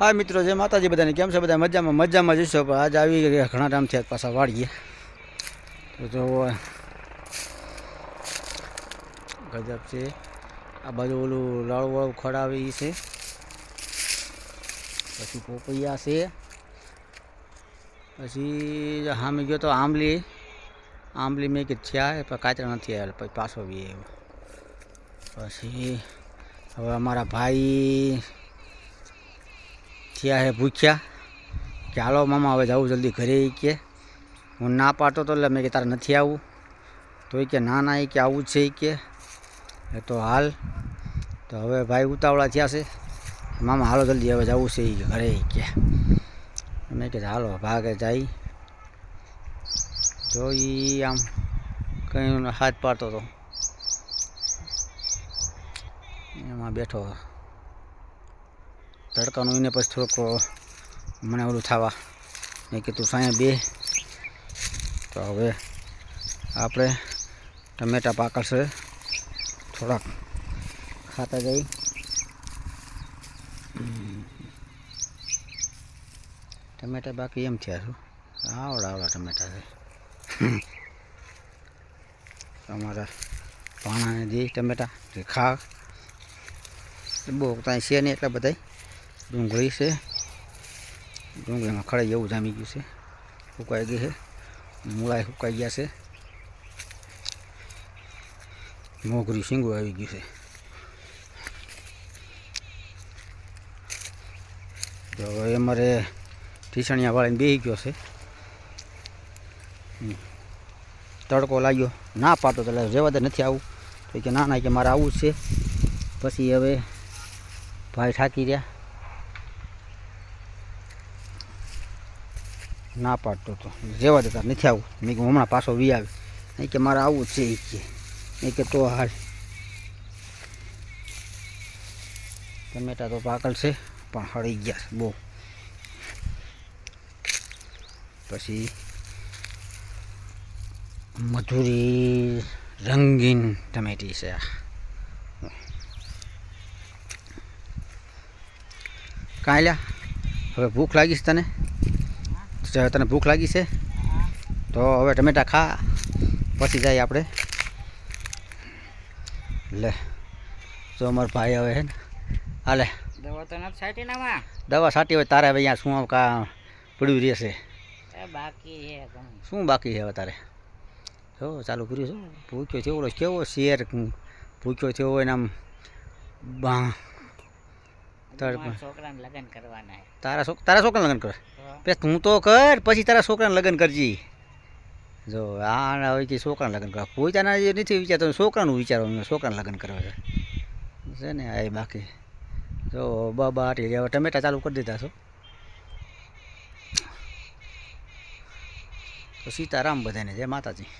હા મિત્રો, જય માતાજી બધાને. કેમ છે બધા? મજામાં મજામાં જઈશો. પણ આજ આવી ગયા ઘણા ટાઈમથી પાછા વાળીએ તો જો ગજબ છે. આ બાજુ ઓલું લાળું વાળું ખડાવી છે, પછી પોપૈયા છે, પછી સામે ગયો તો આંબલી મેં કે થયા પણ કાચરા નથી આવ્યા, પછી પાછો બી આવ્યો. પછી હવે અમારા ભાઈ થયા હે ભૂખ્યા કે હાલો મામા હવે જાઉં જલ્દી ઘરે. કે હું ના પાડતો તો એટલે મેં કે તારે નથી આવવું, તો એ કે ના ના, એ કે આવું જ છે. એ કે એ તો હાલ. તો હવે ભાઈ ઉતાવળા થયા છે, મામા હાલો જલ્દી હવે જવું છે એ ઘરે. કે મેં કીધું હાલો ભાગે જાય. જો એ આમ કંઈ હાથ પાડતો હતો એમાં બેઠો. તડકાનું એને પછી થોડુંક મને ઓલું થવા મેં કીધું સાંયા બે. તો હવે આપણે ટમેટા પાકશે, થોડાક ખાતા જઈ. ટમેટા બાકી એમ થયા છું, આવડા ટમેટા છે. અમારા પાણાને દે ટમેટા જે ખા બહુ ત્યાં છે નહીં એટલા બધા. ડુંગળી છે, ડુંગળીમાં ખડાઈ એવું જામી ગયું છે, સુકાઈ ગઈ છે. મૂળાએ સુકાઈ ગયા છે, મોગરી શીંગું આવી ગયું છે. તો હવે અમારે ઢીસણિયા વાળીને બેસી ગયો છે. તડકો લાગ્યો, ના પાડતો તો જેવા દે નથી આવું, તો કે ના ના કે મારે આવું જ છે. પછી હવે ભાઈ થાકી રહ્યા, ના પાડતો તો જેવા દેતા નથી આવું. મેં કે હમણાં પાછો વી આવે, નહીં કે મારે આવું જ છે. એ કે નહીં કે તો હાલ. ટમેટા તો પાકલ છે પણ હળી ગયા છે બહુ. પછી મધુરી રંગીન ટમેટી છે. કાંઈ લ્યા, હવે ભૂખ લાગી છે તને? તને ભૂખ લાગી છે તો હવે ટમેટા ખા, પછી જાય આપણે. લે જો અમારો ભાઈ હવે હે ને હાલે. દવા તો નથી છાંટી નામાં. દવા છાંટી હોય તારે હવે અહીંયા શું કા પડ્યું રહેશે? બાકી છે શું બાકી છે હવે તારે? જો ચાલુ કર્યું છે. ભૂખ્યો થયો ઓલો કેવો શેર ભૂખ્યો થયો હોય ને આમ છોકરાને લગ્ન કરવાના. તારા છોકરાને લગ્ન કર પેલા તું તો કર, પછી તારા છોકરાને લગ્ન કરજી. જો આ હોય કે છોકરાને લગ્ન કરવા, પોતાના જે નથી વિચારતો, છોકરાનું વિચારો. છોકરાને લગ્ન કરવા છે ને આ બાકી. જો બાબા આટી હવે ટમેટા ચાલુ કરી દીધા છો. તો સીતારામ બધાને, જય માતાજી.